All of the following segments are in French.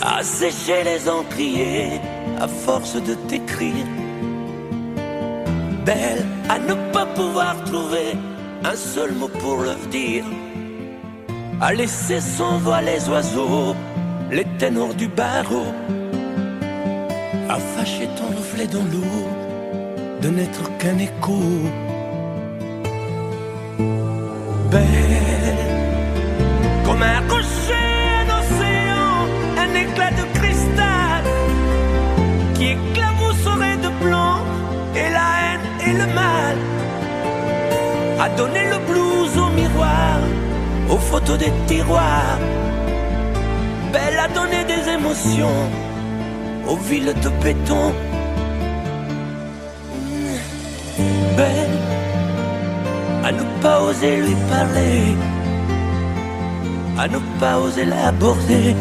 à sécher les encriers à force de t'écrire. Belle à ne pas pouvoir trouver un seul mot pour le dire, à laisser sans voix les oiseaux, les ténors du barreau, à fâcher ton reflet dans l'eau, de n'être qu'un écho. Belle comme un rocher d'océan, un éclat de cristal qui éclabousserait de blanc et la haine et le mal, à donner le blues au miroir, aux photos des tiroirs. Belle à donner des émotions aux villes de béton. Belle à ne pas oser lui parler, à ne pas oser l'aborder,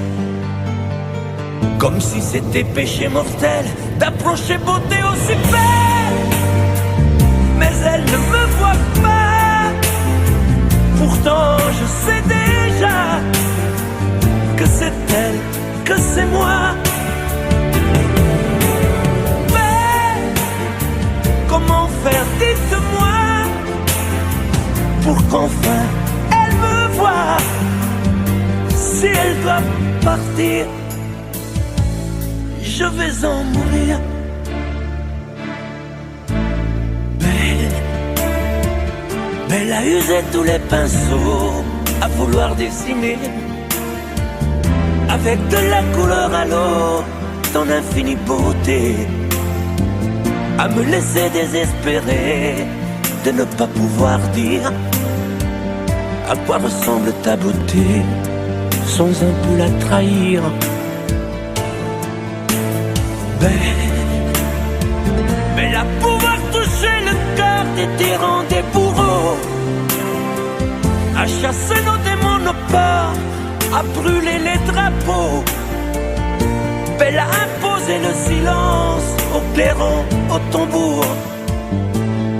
comme si c'était péché mortel d'approcher beauté aussi belle. Mais elle ne me voit pas, pourtant je sais déjà que c'est elle, que c'est moi. Mais comment faire, dites-moi, pour qu'enfin elle me voie. Si elle doit partir, je vais en mourir. Belle a usé tous les pinceaux à vouloir dessiner avec de la couleur à l'eau ton infinie beauté, à me laisser désespérer de ne pas pouvoir dire à quoi ressemble ta beauté sans un peu la trahir. Belle à pouvoir toucher le cœur des tyrans, des bourreaux, à chasser nos démons, nos peurs, à brûler les drapeaux. Belle à imposer le silence aux clairons, aux tambours,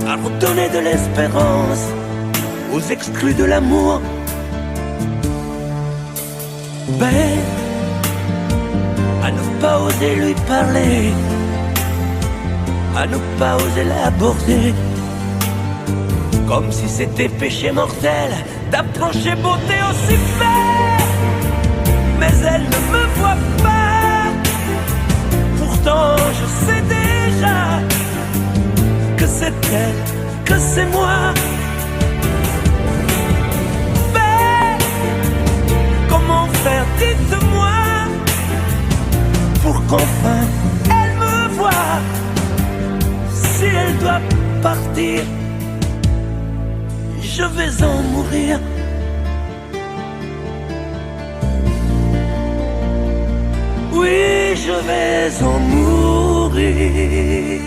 à redonner de l'espérance aux exclus de l'amour. Belle à ne pas oser lui parler, à ne pas oser l'aborder, comme si c'était péché mortel d'approcher beauté aussi belle. Mais elle ne me voit pas, pourtant je sais déjà que c'est elle, que c'est moi. Belle, comment faire, dites-moi, pour qu'enfin elle me voie. Si elle doit partir, je vais en mourir. Oui, je vais en mourir.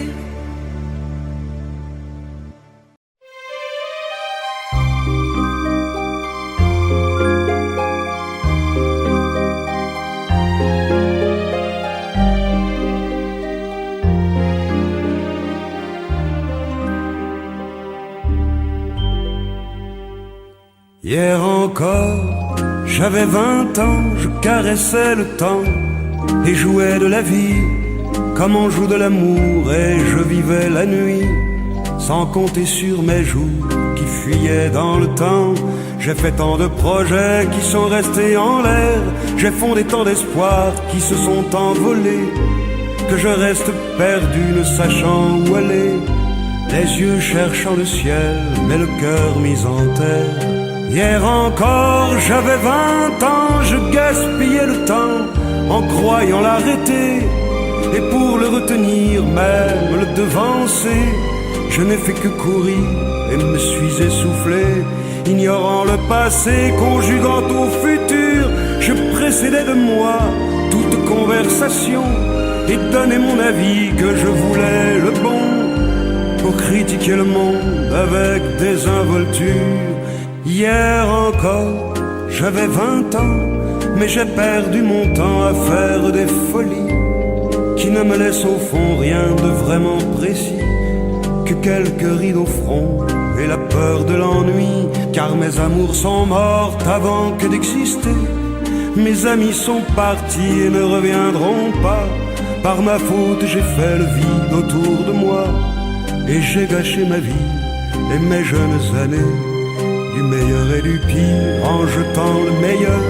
Hier encore, j'avais 20 ans, je caressais le temps et jouais de la vie comme on joue de l'amour, et je vivais la nuit sans compter sur mes jours qui fuyaient dans le temps. J'ai fait tant de projets qui sont restés en l'air, j'ai fondé tant d'espoirs qui se sont envolés, que je reste perdu ne sachant où aller, les yeux cherchant le ciel mais le cœur mis en terre. Hier encore, j'avais 20 ans, je gaspillais le temps en croyant l'arrêter, et pour le retenir, même le devancer, je n'ai fait que courir et me suis essoufflé, ignorant le passé, conjuguant au futur. Je précédais de moi toute conversation et donnais mon avis que je voulais le bon, pour critiquer le monde avec désinvolture. Hier encore, j'avais 20 ans, mais j'ai perdu mon temps à faire des folies qui ne me laissent au fond rien de vraiment précis, que quelques rides au front et la peur de l'ennui, car mes amours sont mortes avant que d'exister. Mes amis sont partis et ne reviendront pas. Par ma faute j'ai fait le vide autour de moi, et j'ai gâché ma vie et mes jeunes années. Du meilleur et du pire, en jetant le meilleur,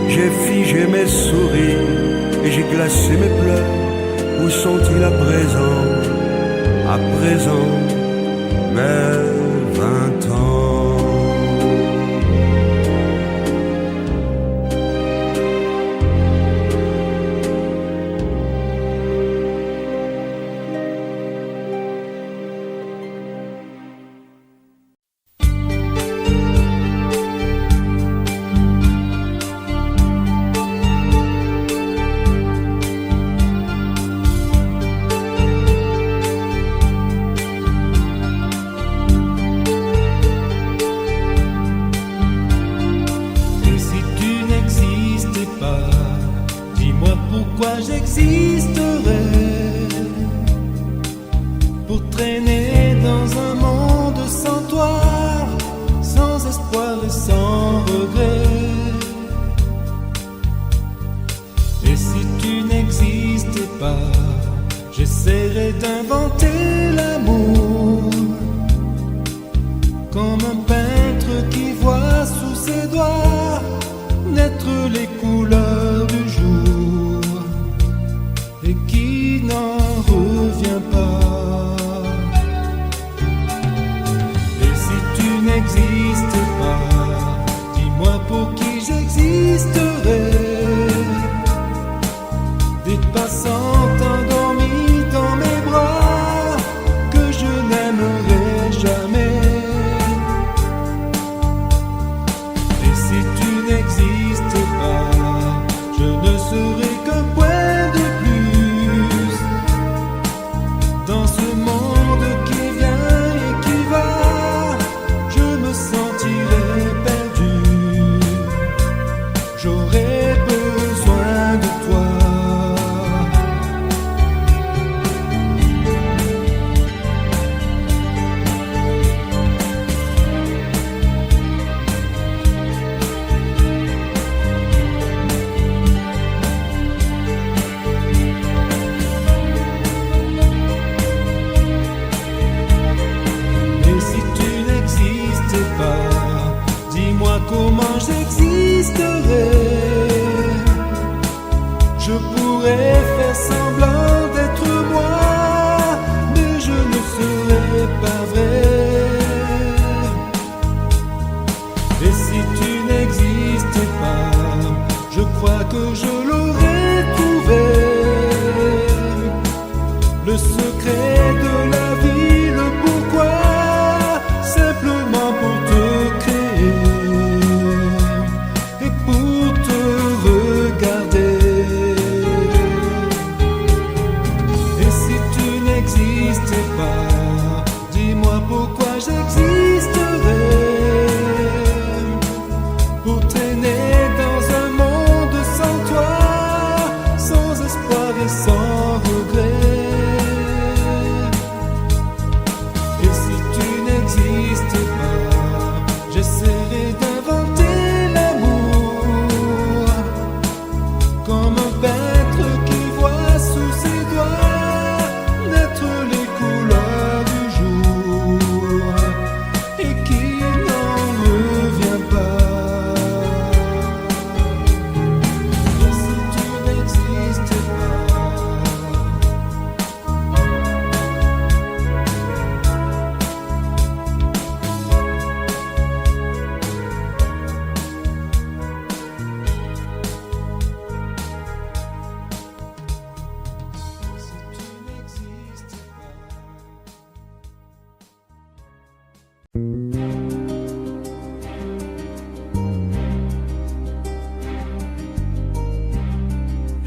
j'ai figé mes sourires et j'ai glacé mes pleurs. Où sont-ils à présent? À présent, mes 20 ans.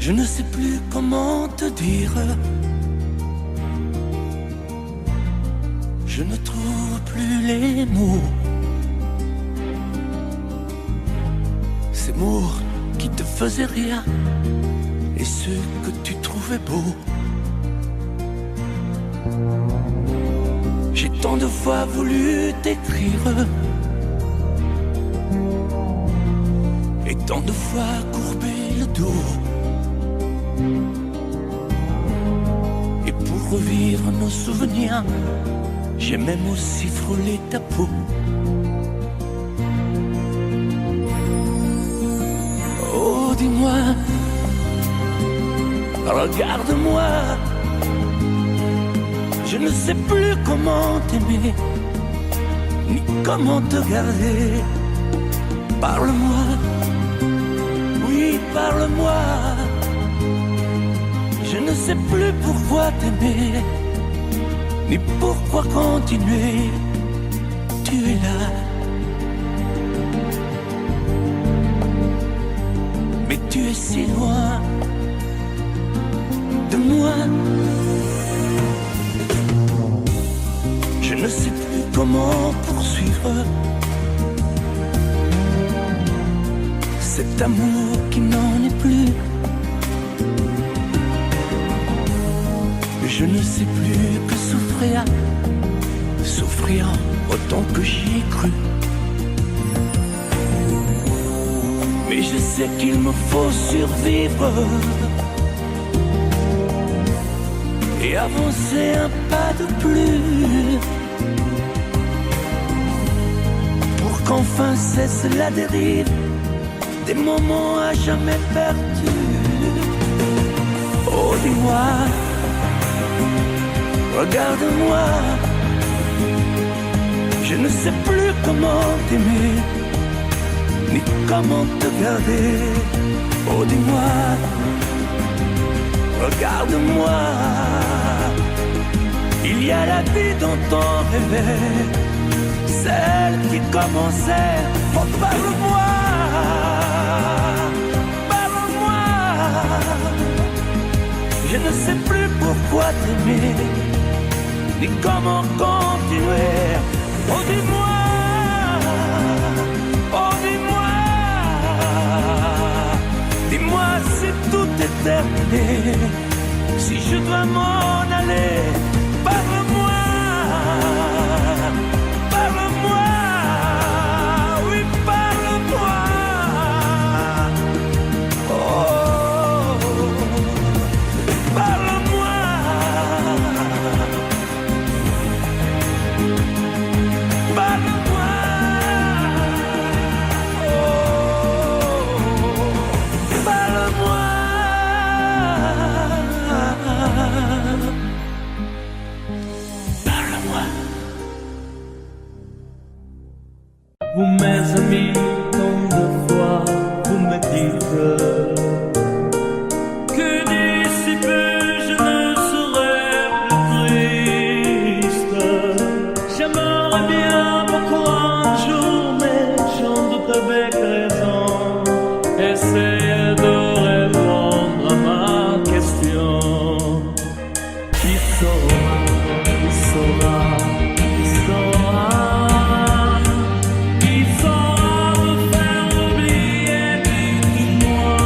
Je ne sais plus comment te dire. Je ne trouve plus les mots. Ces mots qui te faisaient rire et ceux que tu trouvais beaux. J'ai tant de fois voulu t'écrire et tant de fois courbé le dos. Et pour revivre nos souvenirs, j'ai même aussi frôlé ta peau. Oh, dis-moi, regarde-moi, je ne sais plus comment t'aimer, ni comment te garder. Parle-moi, oui, parle-moi. Je ne sais plus pourquoi t'aimer, ni pourquoi continuer. Tu es là, mais tu es si loin de moi. Je ne sais plus comment poursuivre cet amour qui n'en est plus. Je ne sais plus que souffrir, souffrir autant que j'y ai cru. Mais je sais qu'il me faut survivre et avancer un pas de plus pour qu'enfin cesse la dérive des moments à jamais perdus. Oh, dis-moi, regarde-moi, je ne sais plus comment t'aimer, ni comment te garder. Oh, dis-moi, regarde-moi, il y a la vie dont on rêvait, celle qui commençait. Oh, parle-moi, parle-moi, je ne sais plus pourquoi t'aimer, ni comment continuer. Oh, dis-moi, oh, dis-moi, dis-moi si tout est terminé, si je dois m'en aller. Parle-moi, parle-moi, oui, parle-moi. Oh, parle-moi. Parle-moi, oh, parle-moi. Parle-moi. Vous mes amis, tant de fois, vous me dites que d'ici peu je ne serai plus triste. J'aimerais bien beaucoup un jour, mais j'en doute avec raison. Essayez de répondre à ma question. Qui saura, qui saura, qui saura, qui saura me faire oublier, dites-moi.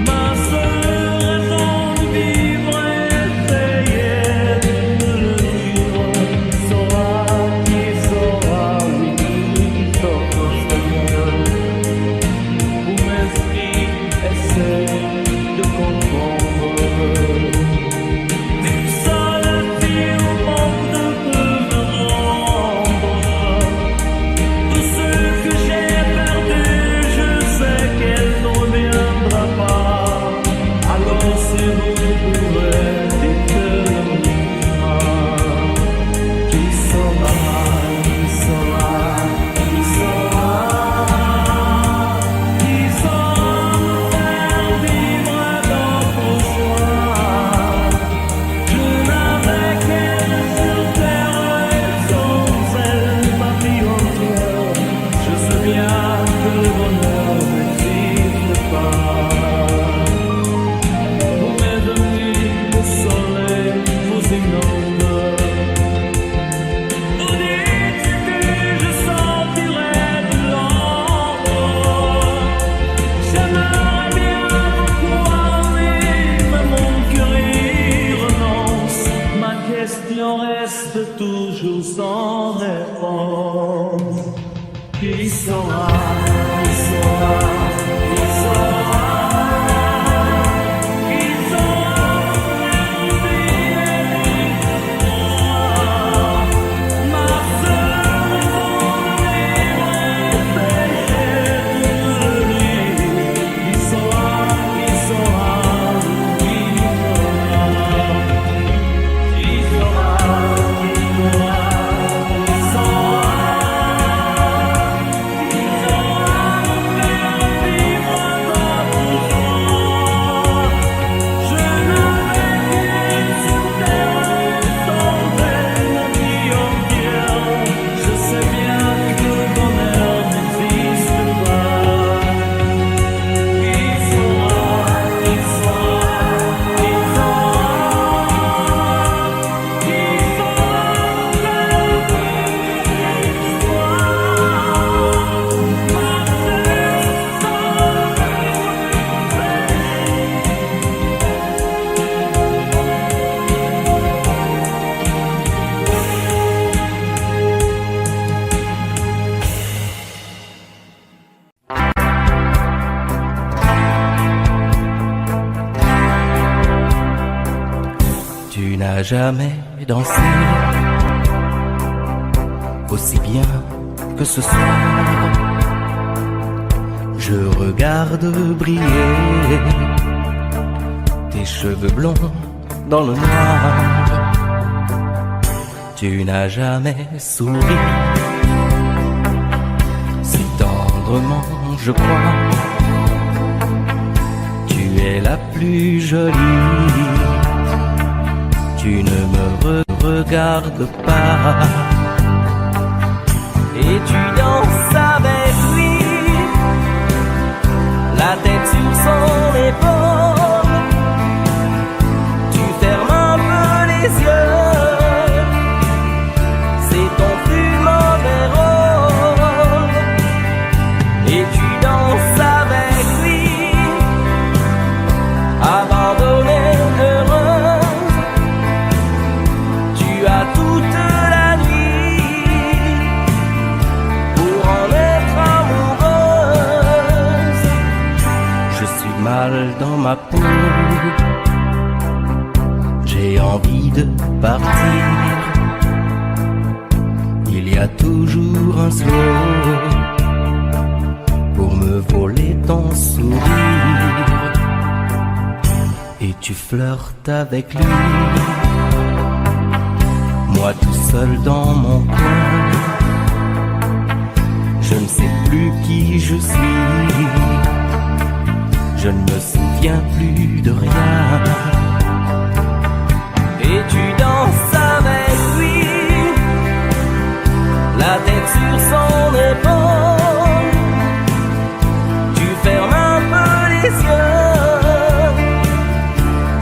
Ma seule raison de vivre est essayer de le vivre. Qui saura, oui, saura, Seigneur. n'as jamais dansé aussi bien que ce soir. Je regarde briller tes cheveux blonds dans le noir. Tu n'as jamais souri si tendrement, je crois. Tu es la plus jolie. Tu ne me regardes pas et tu danses avec lui, la tête sur son épaule. Tu fermes un peu les yeux, c'est ton plus mauvais rôle. Et tu danses avec lui, abandonnée, heureuse. Tu as toute la nuit pour en être amoureuse. Je suis mal dans ma peau, j'ai envie de partir. Il y a toujours un slow pour me voler ton sourire. Et tu flirtes avec lui, moi tout seul dans mon coin. Je ne sais plus qui je suis, je ne me souviens plus de rien. Et tu danses avec lui, la tête sur son épaule. Tu fermes un peu les yeux,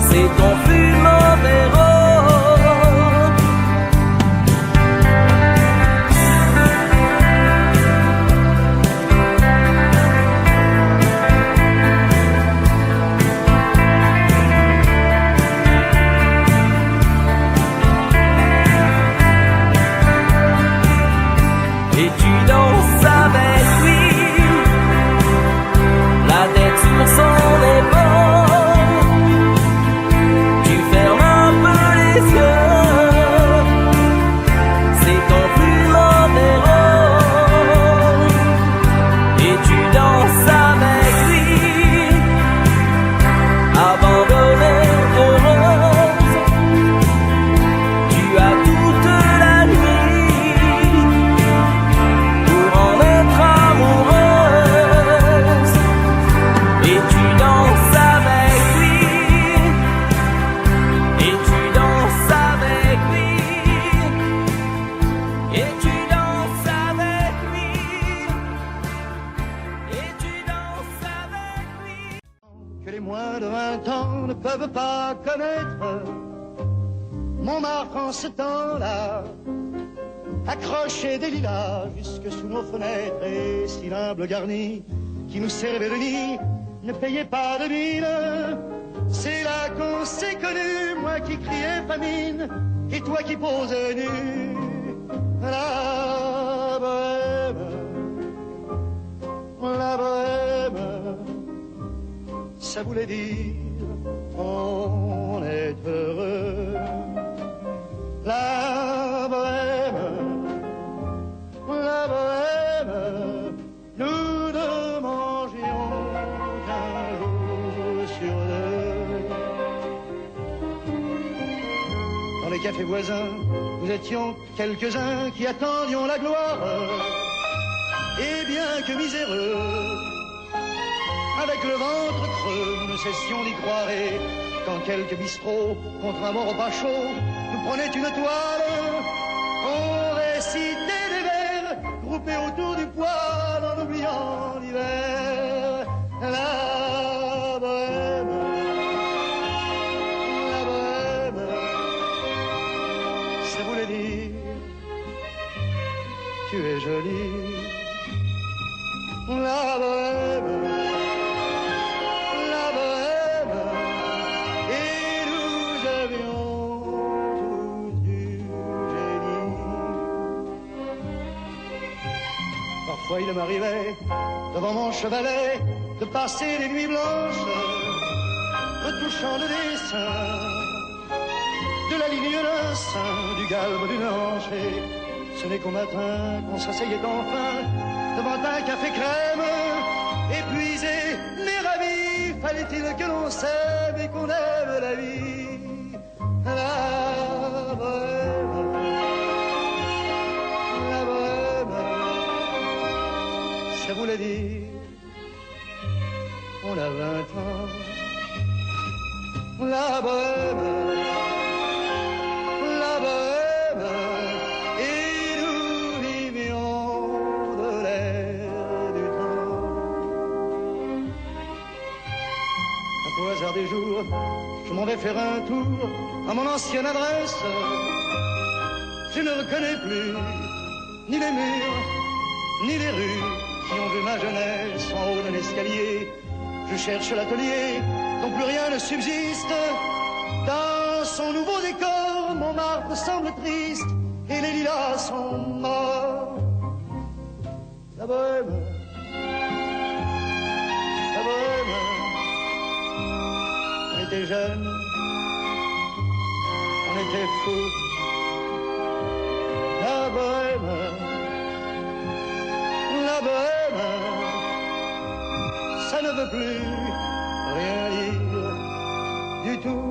c'est ton plus mauvais rôle. Et tu danses avec lui, la tête sur son épaule. Tu fermes un peu les yeux, c'est ton plus mauvais rôle. Et tu danses avec lui, abandonnée, heureuse. Tu as toute la nuit pour en être amoureuse. Et tu danses avec lui, et tu danses avec lui, et tu danses avec lui, et tu danses avec lui. Que les moins de 20 ans ne peuvent pas connaître. Montmartre en ce temps-là accrochait des lilas jusque sous nos fenêtres, et si l'humble garni qui nous servait de nid ne payait pas de mine. C'est là qu'on s'est connus, moi qui criais famine et toi qui posais nu. La bohème, ça voulait dire on est heureux. La bohème, nous ne mangions qu'un jour sur deux. Dans les cafés voisins, nous étions quelques-uns qui attendions la gloire. Et bien que miséreux, avec le ventre creux, nous ne cessions d'y croire. Et quand quelques bistrots, contre un bon repas chaud, nous prenaient une toile, on récitait des vers groupés autour du poêle en oubliant l'hiver. La bohème, ça voulait dire tu es jolie. La bohème, et nous avions tous du génie. Parfois il m'arrivait, devant mon chevalet, de passer les nuits blanches, retouchant le dessin de la ligne d'un sein, du galbe d'une hanche. Et ce n'est qu'au matin qu'on s'asseyait enfin devant un café crème, épuisé mais ravi. Fallait-il que l'on s'aime et qu'on aime la vie, la bohème, la bohème. Ça voulait dire, on a 20 ans, la bohème, la bohème, et nous vivions de l'air du temps. Un peu au hasard des jours, je m'en vais faire un tour à mon ancienne adresse. Je ne reconnais plus ni les murs, ni les rues qui ont vu ma jeunesse en haut d'un escalier. Je cherche l'atelier dont plus rien ne subsiste. Dans son nouveau décor, Montmartre semble triste et les lilas sont morts. La bohème, la bohème. On était jeunes, on était fous. La bohème, la bohème. Ça ne veut plus rien dire du tout.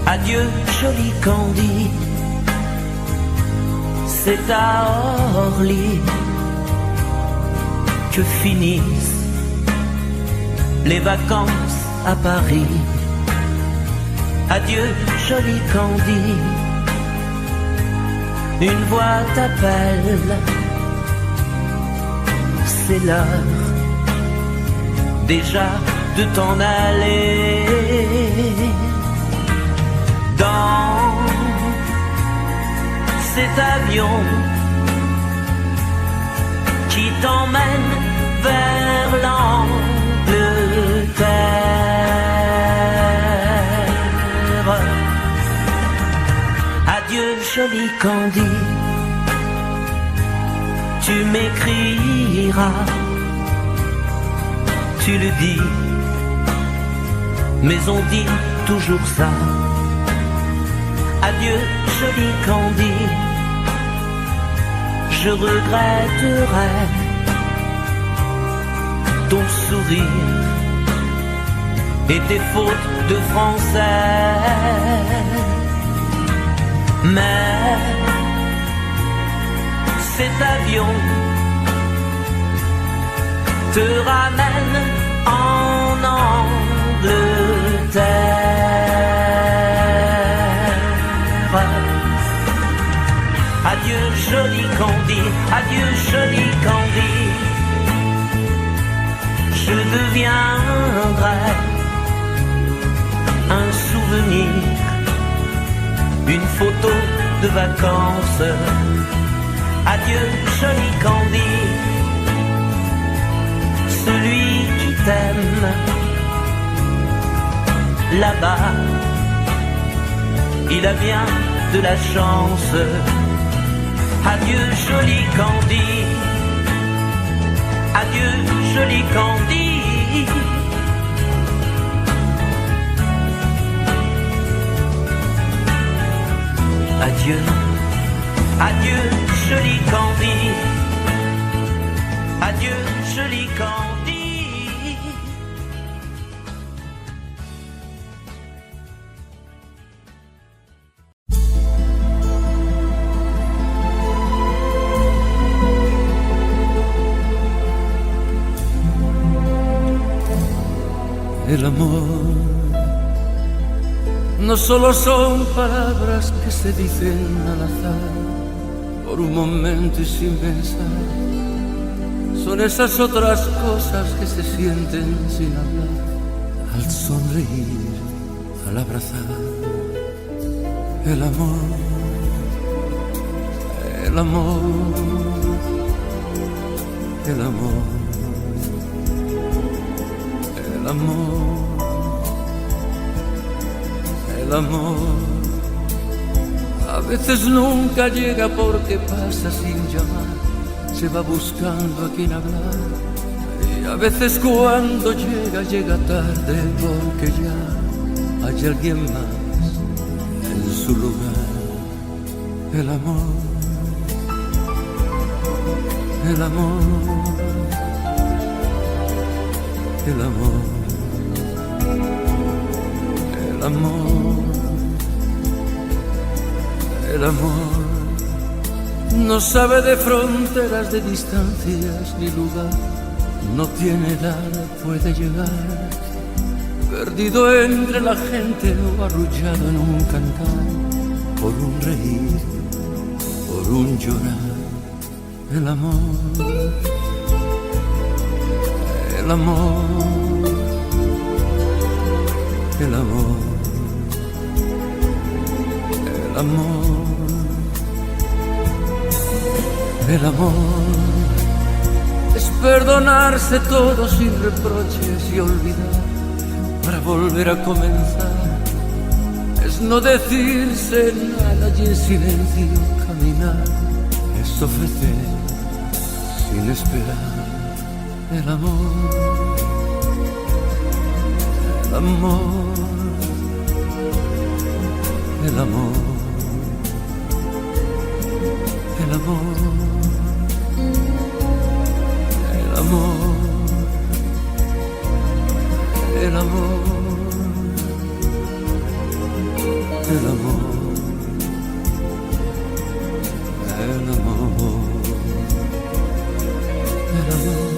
Adieu, joli Candy, c'est à Orly que finissent les vacances à Paris. Adieu, joli Candy, une voix t'appelle, c'est l'heure déjà de t'en aller. Dans cet avion qui t'emmène vers l'Angleterre. Adieu, joli Candy, tu m'écriras, tu le dis, mais on dit toujours ça. Adieu, joli Candy, je regretterai ton sourire et tes fautes de français. Mais cet avion te ramène en Angleterre. Adieu, joli Candy, adieu, joli Candy, je deviendrai un souvenir, une photo de vacances. Adieu, joli Candy, celui qui t'aime là-bas, il a bien de la chance. Adieu, joli Candy, adieu, joli Candy. Adieu, adieu, joli Candy, adieu, joli Candy. El amor no solo son palabras que se dicen al azar por un momento y sin pensar, son esas otras cosas que se sienten sin hablar, al sonreír, al abrazar. El amor el amor, el amor, el amor, el amor. A veces nunca llega porque pasa sin llamar, se va buscando a quien hablar. Y a veces cuando llega, llega tarde porque ya hay alguien más en su lugar. El amor, el amor, el amor, el amor, el amor. No sabe de fronteras, de distancias ni lugar, no tiene edad, puede llegar, perdido entre la gente o arrullado en un cantar, por un reír, por un llorar. El amor, el amor, el amor, el amor, el amor. Es perdonarse todo sin reproches y olvidar para volver a comenzar. Es no decirse nada y en silencio caminar. Es ofrecer sin esperar. El amor, el amor, el amor, el amor, el amor, el amor, el amor, el amor, el amor.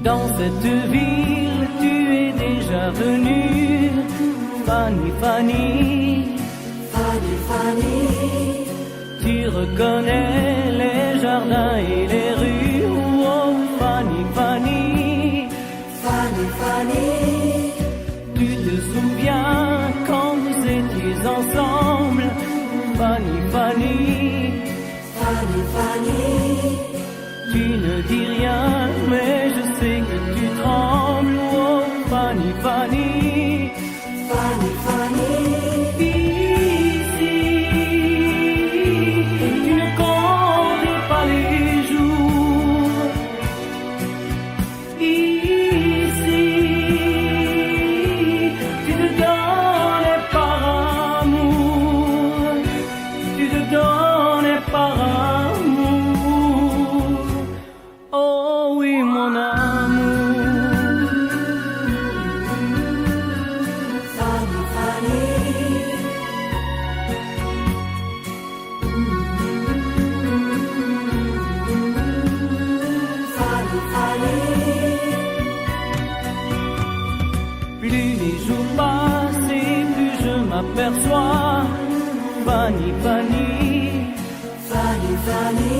Dans cette ville, tu es déjà venue, Fanny, Fanny, Fanny, Fanny, tu reconnais les jardins et les rues, oh Fanny, Fanny, Fanny, Fanny, tu te souviens quand vous étiez ensemble, Fanny, Fanny, Fanny, Fanny, tu ne dis rien, mais je sais que tu trembles, oh Fanny, Fanny, Fanny, Fanny, ici, tu ne comptais pas les jours, ici, tu te donnais par amour, tu te donnais par amour, oh oui mon amour. Fanny, Fanny, Fanny, Fanny, Plus les jours passent et plus je m'aperçois, Fanny, Fanny, Fanny, Fanny,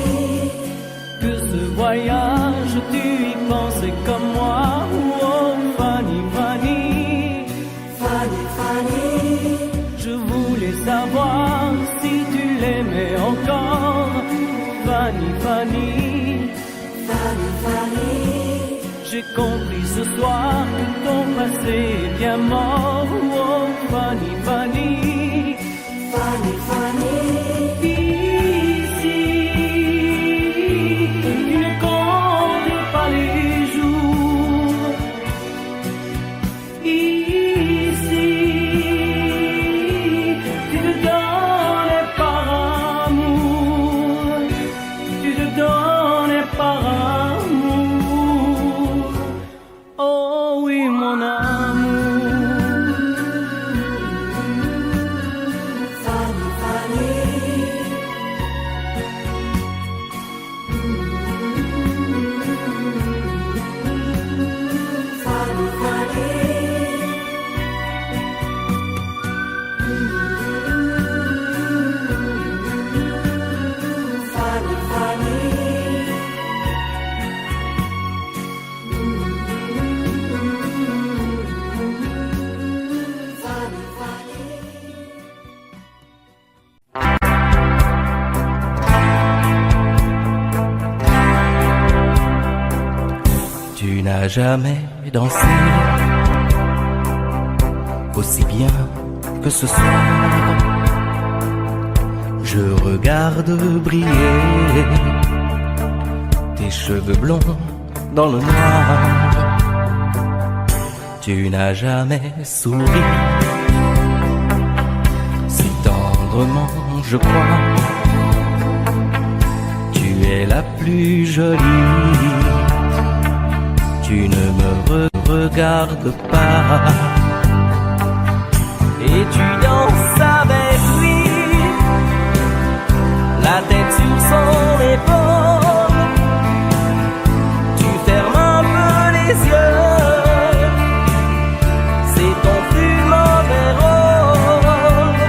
que ce voyage tu y pensais comme moi, oh Fanny, Fanny, Fanny, Fanny, je voulais savoir si tu l'aimais encore, Fanny, Fanny, Fanny, Fanny, j'ai compris ce soir que ton passé est bien mort, oh Fanny, Fanny, Fanny, Fanny, ici, tu ne comptes pas les jours, ici, n'as jamais dansé aussi bien que ce soir. Je regarde briller tes cheveux blonds dans le noir. Tu n'as jamais souri si tendrement, je crois. Tu es la plus jolie. Tu ne me regardes pas et tu danses avec lui, la tête sur son épaule. Tu fermes un peu les yeux, c'est ton plus mauvais rôle.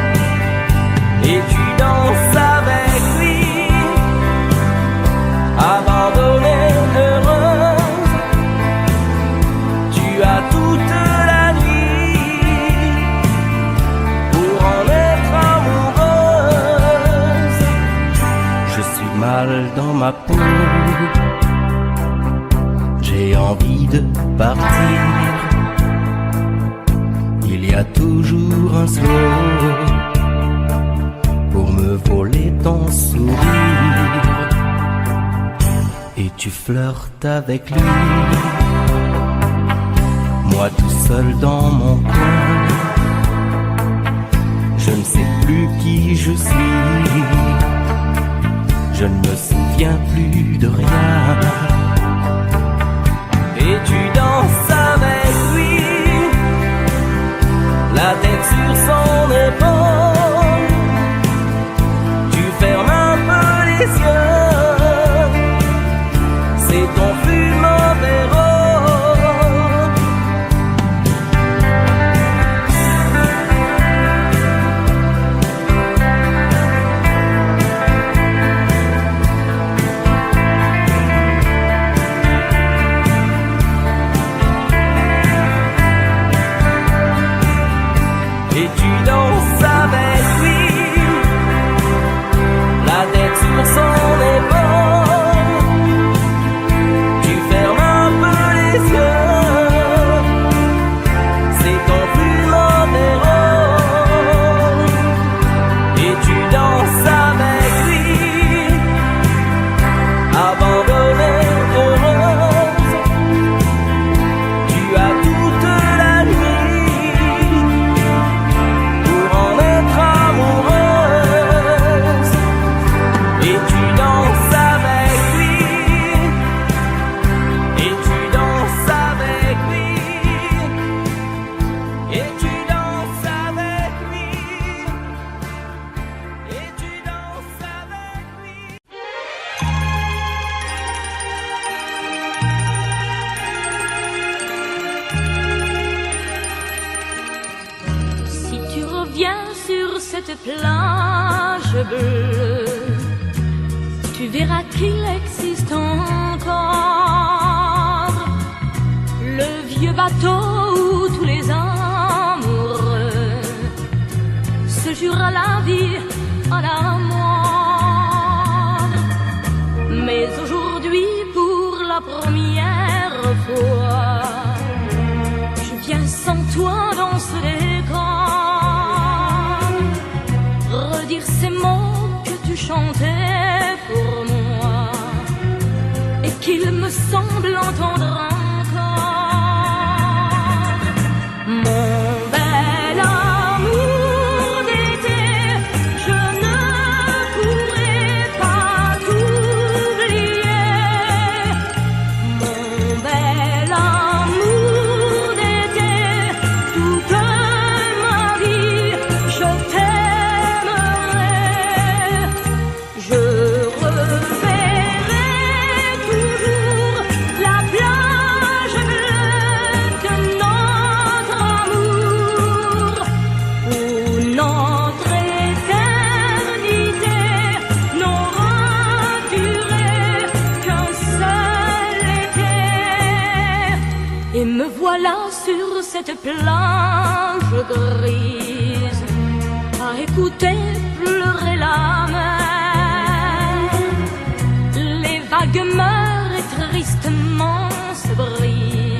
Et tu danses avec lui, abandonnée, heureuse. Tu as toute la nuit pour en être amoureuse. Je suis mal dans ma peau, j'ai envie de partir. Il y a toujours un slow pour me voler ton sourire. Et tu flirtes avec lui, moi tout seul dans mon coin. Je ne sais plus qui je suis, je ne me souviens plus de rien. Et tu danses avec lui, la tête sur son épaule. Tu fermes un peu les yeux, c'est ton plus mauvais rôle. Et tu danses avec lui, la tête sur son épaule. Tu fermes un peu les yeux, c'est ton plus mauvais rôle. Et tu danses avec lui, abandonnée, heureuse. Tu as toute la nuit pour en être amoureuse. Et tu danses avec lui, et tu danses avec lui, et tu danses avec lui, et tu danses avec lui. Si tu reviens sur cette plage bleue, tu verras qu'il existe encore le vieux bateau où tous les amoureux se jurent la vie en amour. Mais aujourd'hui, pour la première fois, je viens sans toi dans ce décor, redire ces mots que tu chantais pour moi et qu'il me semble entendre encore. Mon bel amour d'été, je ne pourrai pas t'oublier. Mon bel amour d'été, toute ma vie, je t'aimerai. Je reverrai toujours la plage bleue de notre amour, où notre éternité n'aura duré qu'un seul été. Et me voilà sur cette plage grise, à écouter pleurer la mer. Les vagues meurent et tristement se brisent.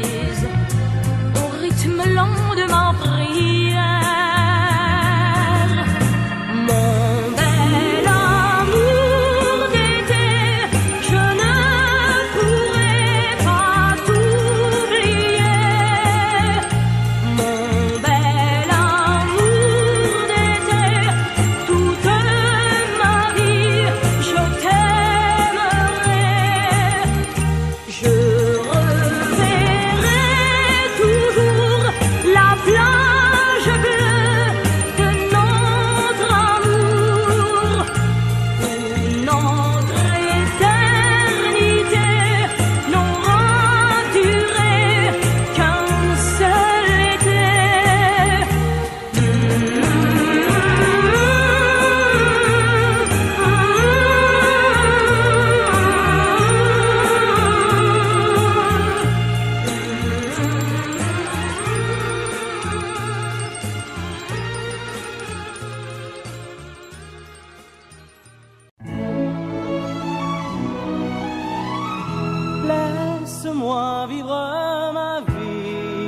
Laisse-moi vivre ma vie.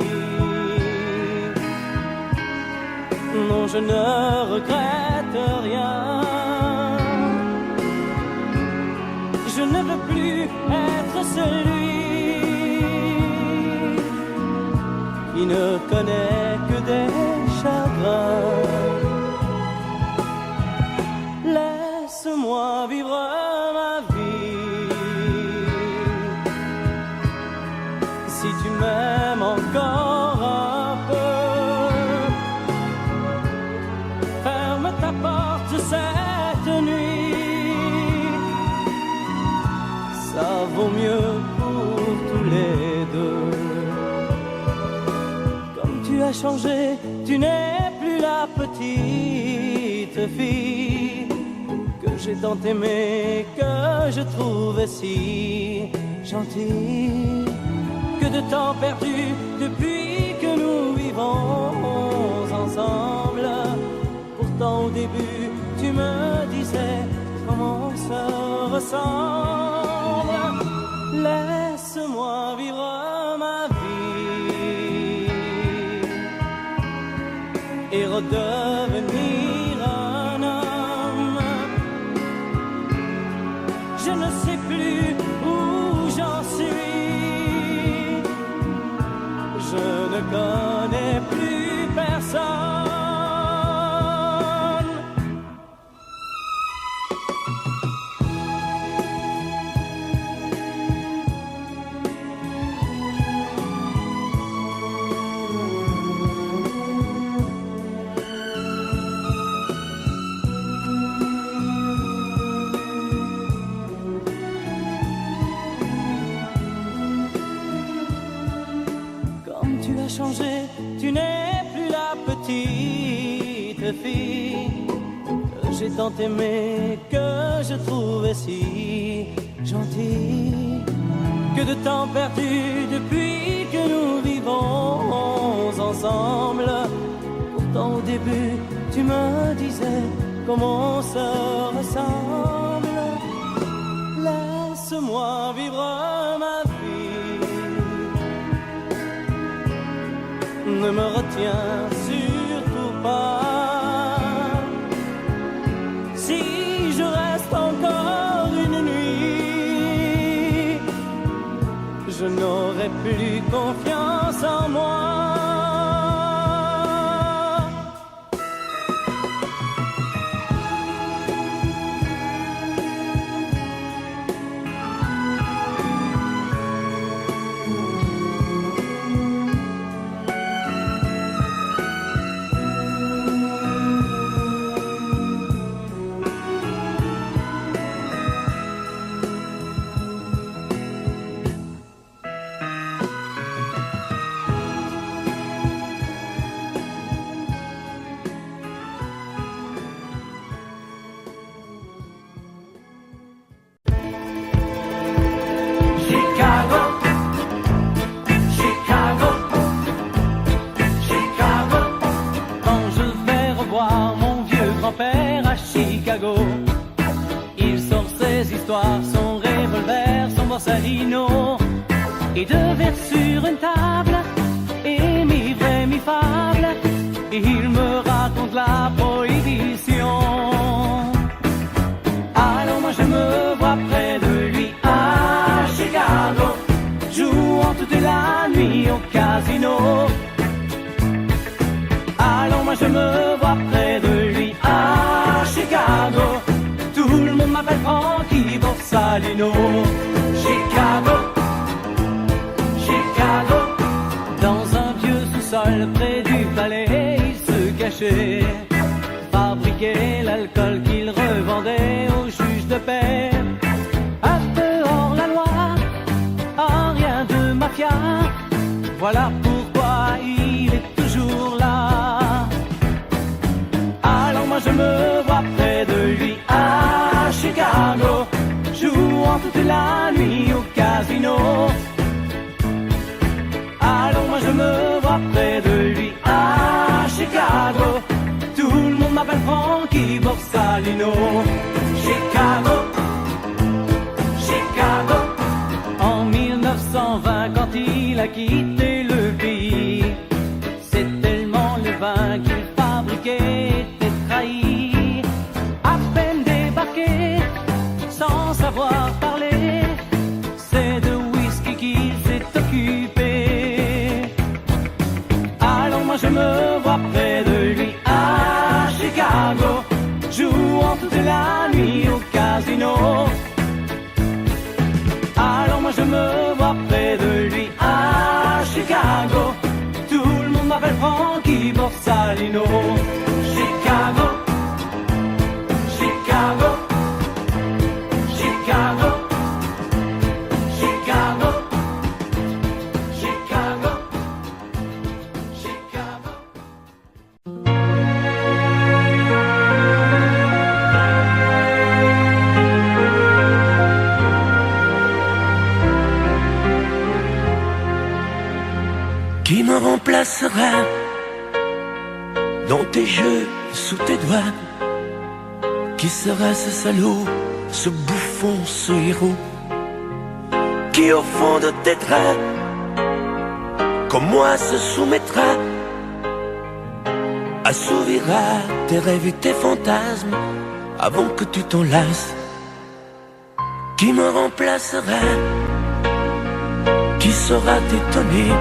Non, je ne regrette rien. Je ne veux plus être celui qui ne connaît que des chagrins. Laisse-moi vivre ma vie. Si tu m'aimes encore un peu, ferme ta porte cette nuit. Ça vaut mieux pour tous les deux. Comme tu as changé, tu n'es plus la petite fille que j'ai tant aimée, que je trouvais si gentille. Que de temps perdu depuis que nous vivons ensemble. Pourtant au début tu me disais comment on se ressemble. Laisse-moi vivre ma vie et redevenir un homme. Je ne sais plus où j'en suis. Je ne connais plus personne. Changé, tu n'es plus la petite fille que j'ai tant aimée, que je trouvais si gentille. Que de temps perdu depuis que nous vivons ensemble. Pourtant au début tu me disais comment on se ressemble. Laisse-moi vivre ma vie. Ne me retiens surtout pas. Si je reste encore une nuit, je n'aurai plus confiance en moi. Père à Chicago, il sort ses histoires, son revolver, son borsalino, et de verre sur une table, et mi-vrai, mi-fable, il me raconte la prohibition. Alors moi je me vois près de lui à Chicago, jouant toute la nuit au casino. Alors moi je me vois près de lui à Chicago, tout le monde m'appelle Frankie Borsalino. Chicago, Chicago, dans un vieux sous-sol près du palais, il se cachait, fabriquait l'alcool qu'il revendait aux juges de paix. À dehors la loi, rien de mafia, voilà pourquoi il est toujours là. Alors moi je me vois près de lui à Chicago, jouant toute la nuit au casino. Alors moi je me vois près de lui à Chicago, tout le monde m'appelle Frankie Borsalino. Chicago, Chicago, en 1900 s'en va quand il a quitté le pays. C'est tellement le vin qu'il fabriquait était trahi. À peine débarqué, sans savoir parler, c'est de whisky qu'il s'est occupé. Alors moi je me vois près de lui à Chicago, jouant toute la nuit au casino. Alors moi je me vois près de lui à Chicago, tout le monde m'appelle Frankie Borsalino. Chicago, Chicago, Chicago, Chicago, Chicago, Chicago. Qui me remplacera dans tes jeux, sous tes doigts? Qui sera ce salaud, ce bouffon, ce héros qui au fond de tes draps, comme moi, se soumettra, assouvira tes rêves et tes fantasmes avant que tu t'en lasses? Qui me remplacera? Qui saura t'étonner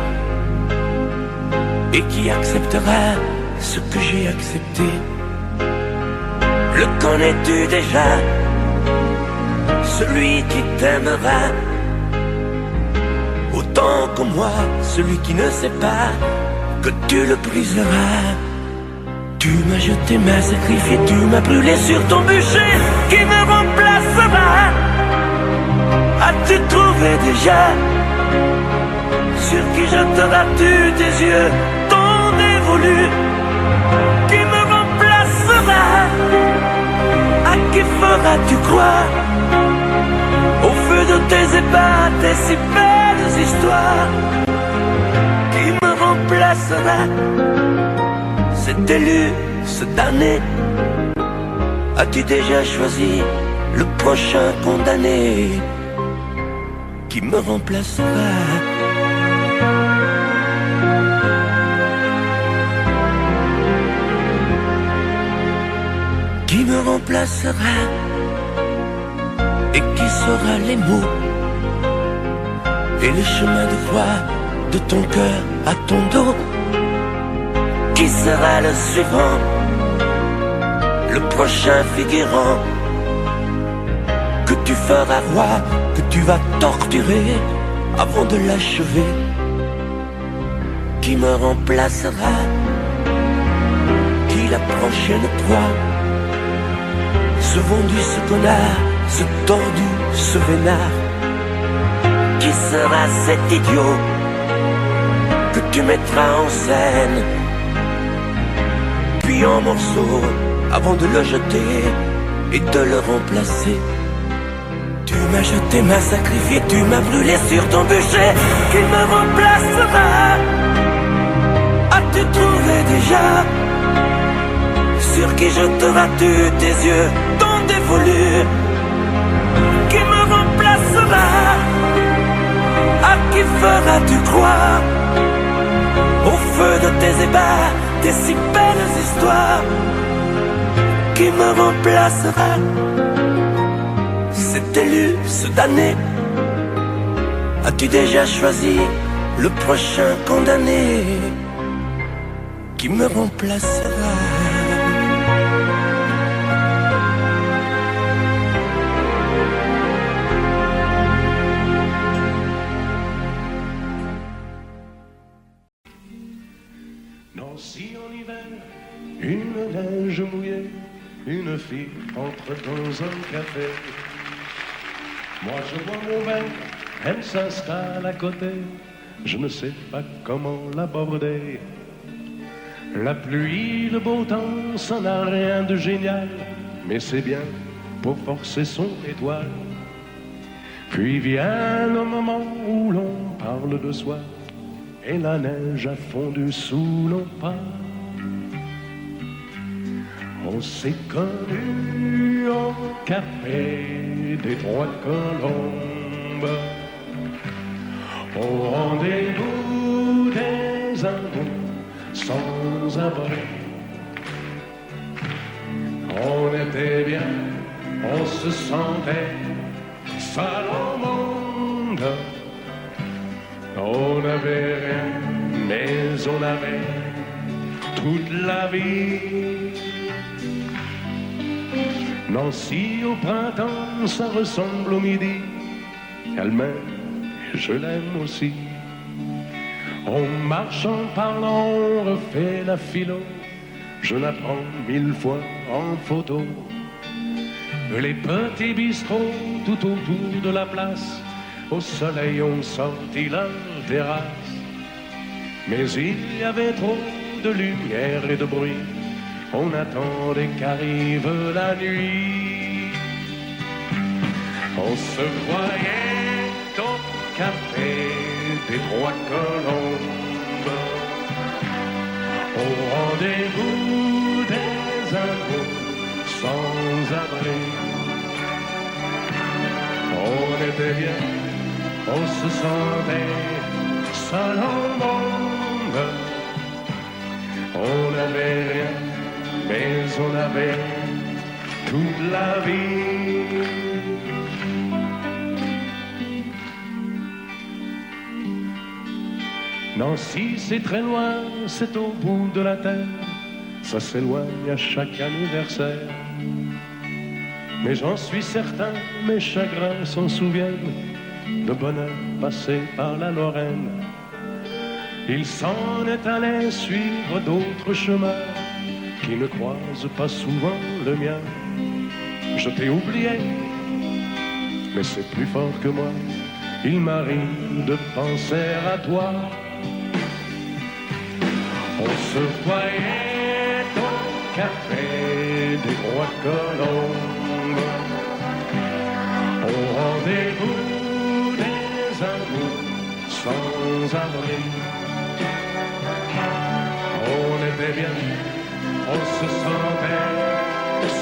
et qui acceptera ce que j'ai accepté? Le connais-tu déjà? Celui qui t'aimera autant que moi, celui qui ne sait pas que tu le briseras. Tu m'as jeté, m'as sacrifié, tu m'as brûlé sur ton bûcher. Qui me remplacera? As-tu trouvé déjà? Sur qui jetteras-tu tes yeux ton dévolu? Qui me remplacera? À qui feras-tu croire? Au feu de tes ébats, tes si belles histoires. Qui me remplacera? Cet élu, ce damné. As-tu déjà choisi le prochain condamné? Qui me remplacera? Qui me remplacera? Et qui saura les mots et les chemins de foi de ton cœur à ton dos? Qui sera le suivant, le prochain figurant que tu feras roi, que tu vas torturer avant de l'achever? Qui me remplacera? Qui la prochaine proie? Ce vendu, ce connard, ce tordu, ce vénard? Qui sera cet idiot que tu mettras en scène, puis en morceaux, avant de le jeter et de le remplacer? Tu m'as jeté, m'as sacrifié, tu m'as brûlé sur ton bûcher. Qui me remplacera? As-tu trouvé déjà? Sur qui jetteras-tu tes yeux ton dévolu? Qui me remplacera? À qui feras-tu croire? Au feu de tes ébats, tes si belles histoires. Qui me remplacera? Cet élu, ce damné. As-tu déjà choisi le prochain condamné? Qui me remplacera? Nancy en hiver, une neige mouillée, une fille entre dans un café. Moi je bois mon verre, elle s'installe à côté, je ne sais pas comment l'aborder. La pluie, le beau temps, ça n'a rien de génial, mais c'est bien pour forcer son étoile. Puis vient le moment où l'on parle de soi, et la neige a fondu sous nos pas. On s'est connus au café des Trois Colombes. On sans abri. On était bien, on se sentait seul au monde. On n'avait rien, mais on avait toute la vie. Nancy au printemps, ça ressemble au midi. Elle m'aime, et je l'aime aussi. On marche en parlant, on refait la philo. Je la prends 1000 fois en photo. Les petits bistrots tout autour de la place, au soleil on sortit la terrasse. Mais il y avait trop de lumière et de bruit. On attendait qu'arrive la nuit. On se voyait au café des Trois Colombes, au rendez-vous des amours sans abri. On était bien, on se sentait seul au monde. On n'avait rien, mais on avait toute la vie. Nancy, c'est très loin, c'est au bout de la terre. Ça s'éloigne à chaque anniversaire. Mais j'en suis certain, mes chagrins s'en souviennent. Le bonheur passé par la Lorraine. Il s'en est allé suivre d'autres chemins qui ne croisent pas souvent le mien. Je t'ai oublié, mais c'est plus fort que moi. Il m'arrive de penser à toi. On se voyait au café des Trois Colombes, au rendez-vous des amours sans abri. On était bien, on se sentait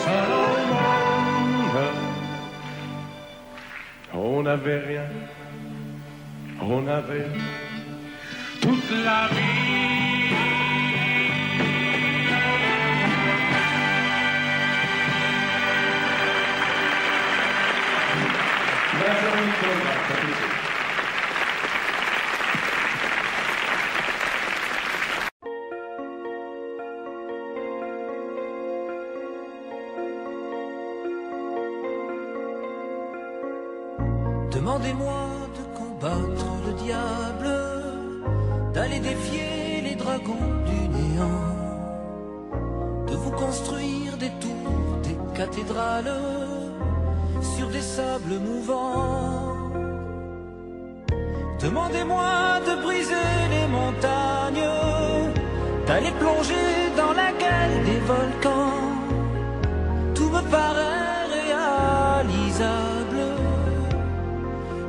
seul au monde. On n'avait rien, on avait toute la vie. Demandez-moi de combattre le diable, d'aller défier les dragons du néant, de vous construire des tours, des cathédrales sur des sables mouvants. Demandez-moi de briser les montagnes, d'aller plonger dans la gueule des volcans. Tout me paraît réalisable.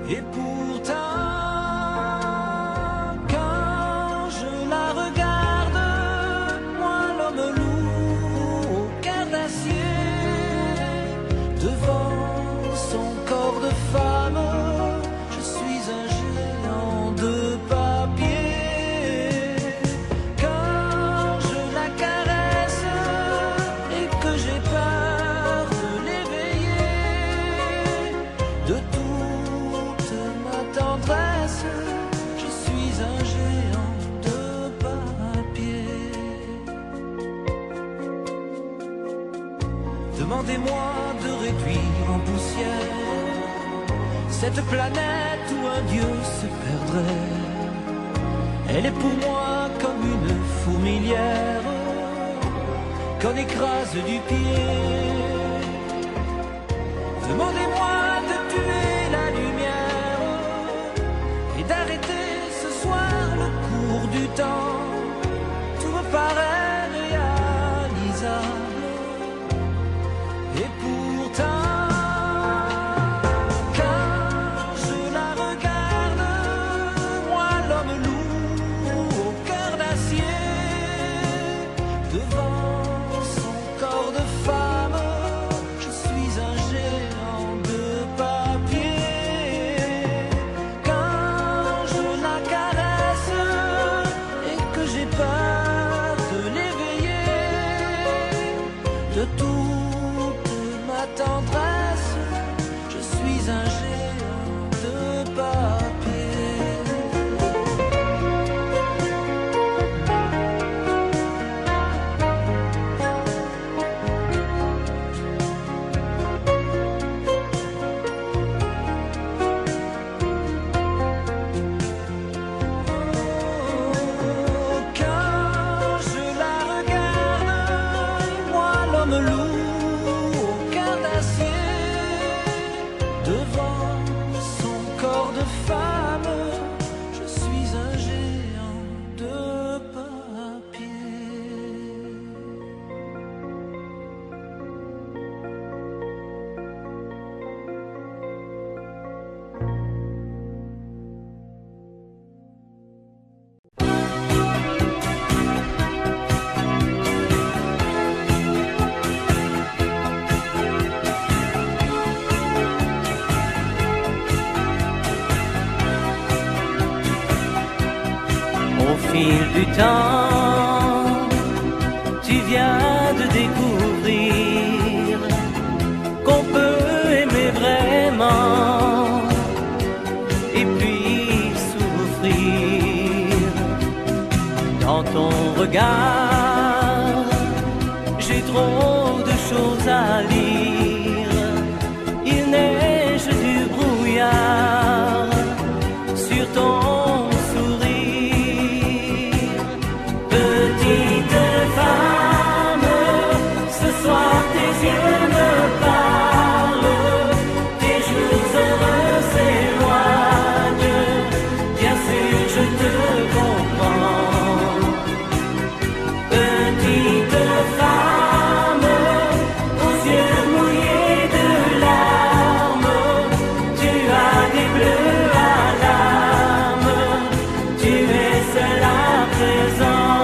Et pourtant, quand je la regarde, moi l'homme lourd au cœur d'acier, devant son corps de femme, je suis un géant de papier. Quand je la caresse et que j'ai peur de l'éveiller, de toute ma tendresse, je suis un géant de papier. Demandez-moi de réduire en poussière cette planète où un dieu se perdrait. Elle est pour moi comme une fourmilière qu'on écrase du pied. Demandez-moi de tuer la lumière et d'arrêter ce soir le cours du temps. Tout me paraît réalisable. Et pourtant, quand je la regarde, moi l'homme lourd au cœur d'acier, devant son corps de femme, je suis un géant de fil du temps, tu viens de découvrir qu'on peut aimer vraiment et puis souffrir. Dans ton regard, j'ai trop de choses à lire. Il neige du brouillard sur ton sourire. Petite femme, ce soir tes yeux me parlent, tes jours heureux s'éloignent. Bien sûr, je te comprends. Petite femme, aux yeux mouillés de larmes, tu as des bleus à l'âme, tu es seul à présent.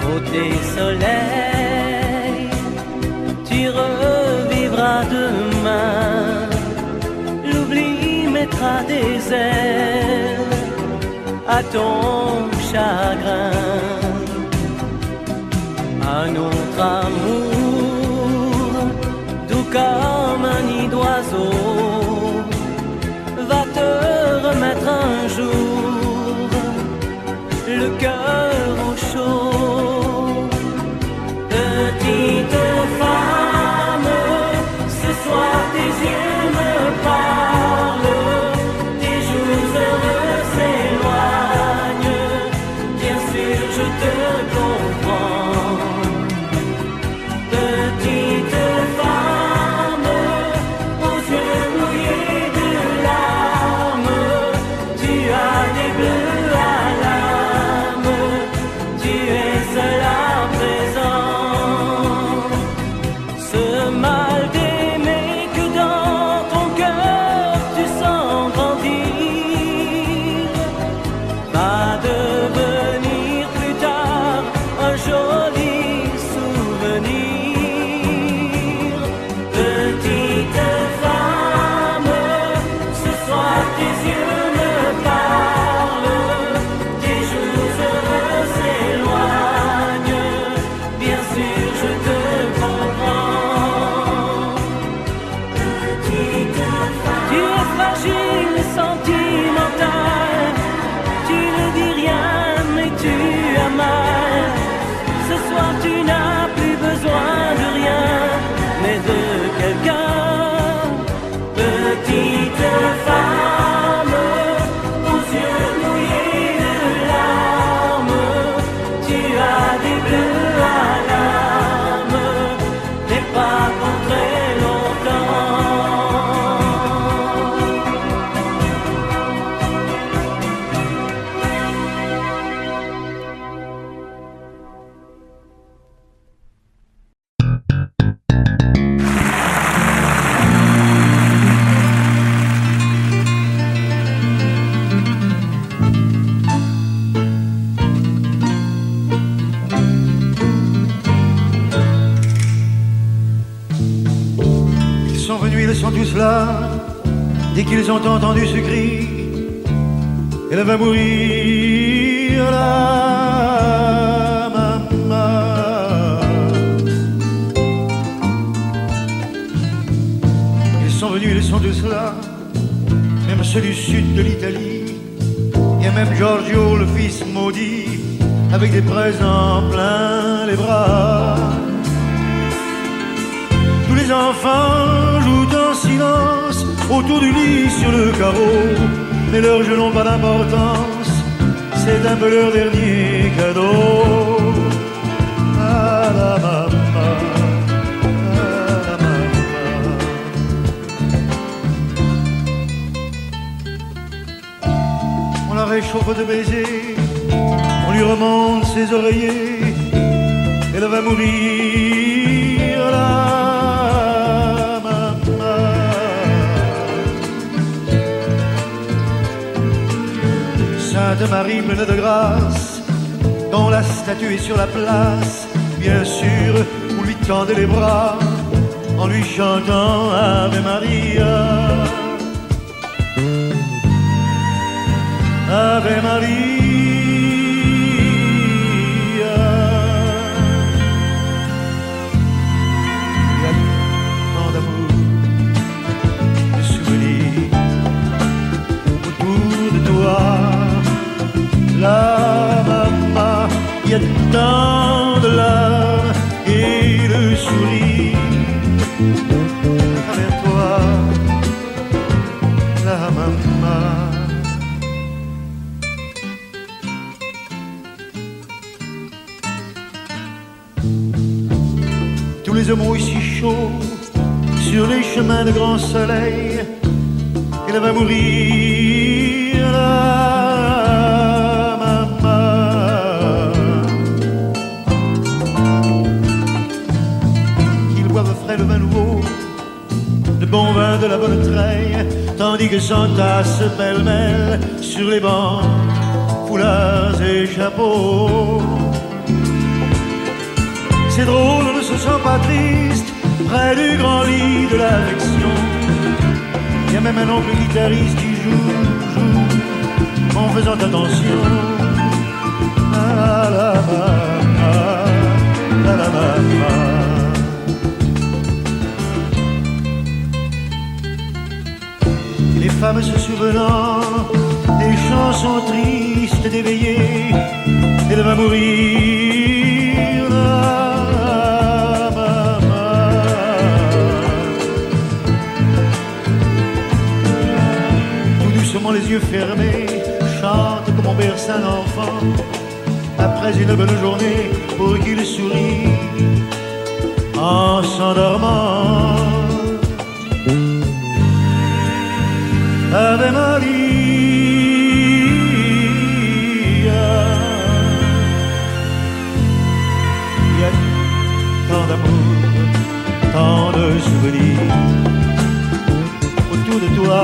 Côté soleil, tu revivras demain, l'oubli mettra des ailes à ton chagrin. Un autre amour, doux comme un nid d'oiseau, va te remettre un jour le cœur au chaud. Petite femme, ce soir tes yeux me parlent, tes jours heureux s'éloignent. Bien sûr, je te comprends. Petite femme, aux yeux mouillés de larmes, tu as des bleus à l'âme, tu es seul à présent. Ce mal d'aimer que dans ton cœur tu sens grandir va devenir plus tard un joli souvenir. Petite femme, ce soir tes yeux me parlent, tes jours heureux s'éloignent. Bien sûr, je te comprends. Petite femme, tu es fragile et sentimentale, tu ne dis rien mais tu as mal. Ce soir tu n'as plus besoin de rien, mais de quelqu'un. Petite femme, aux yeux mouillés de larmes, tu as des bleus à l'âme, mais pas pour très longtemps. Ils sont venus, ils sont tous là. Dès qu'ils ont entendu ce cri, elle va mourir la maman. Ils sont venus, ils sont tous là. Même ceux du sud de l'Italie. Il y a même Giorgio, le fils maudit, avec des présents plein les bras. Tous les enfants jouent en silence autour du lit sur le carreau, mais leurs jeux n'ont pas d'importance, c'est un peu leur dernier cadeau. À la maman, à la maman. On la réchauffe de baisers, on lui remonte ses oreillers, elle va mourir là. Sainte Marie pleine de grâce, dont la statue est sur la place, bien sûr, vous lui tendez les bras en lui chantant Ave Maria. Ave Ave Maria. Il y a tant d'amour, de souvenirs autour de toi. La maman, il y a tant de larmes et de sourires à travers toi. La maman. Tous les hommes ici chauds sur les chemins de grand soleil, elle va mourir, la maman. Qu'ils boivent frais le vin nouveau, le bon vin de la bonne treille, tandis que s'entassent pêle-mêle sur les bancs foulards et chapeaux. C'est drôle, on ne se sent pas triste près du grand lit de l'affection. Il y a même un oncle guitariste qui joue en faisant attention à la maman, à la maman. Les femmes se souvenant des chansons tristes d'éveillés, elle va mourir, la maman. Tout doucement les yeux fermés, chante comme on berce un enfant après une bonne journée pour qu'il sourie en s'endormant. Ave Maria. Il y a tant d'amour, tant de souvenirs autour de toi,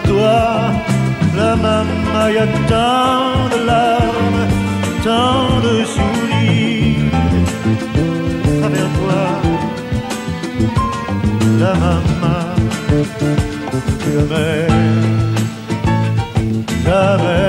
toi, la maman. Il y a tant de larmes, tant de sourires à travers toi, la maman. Jamais, jamais.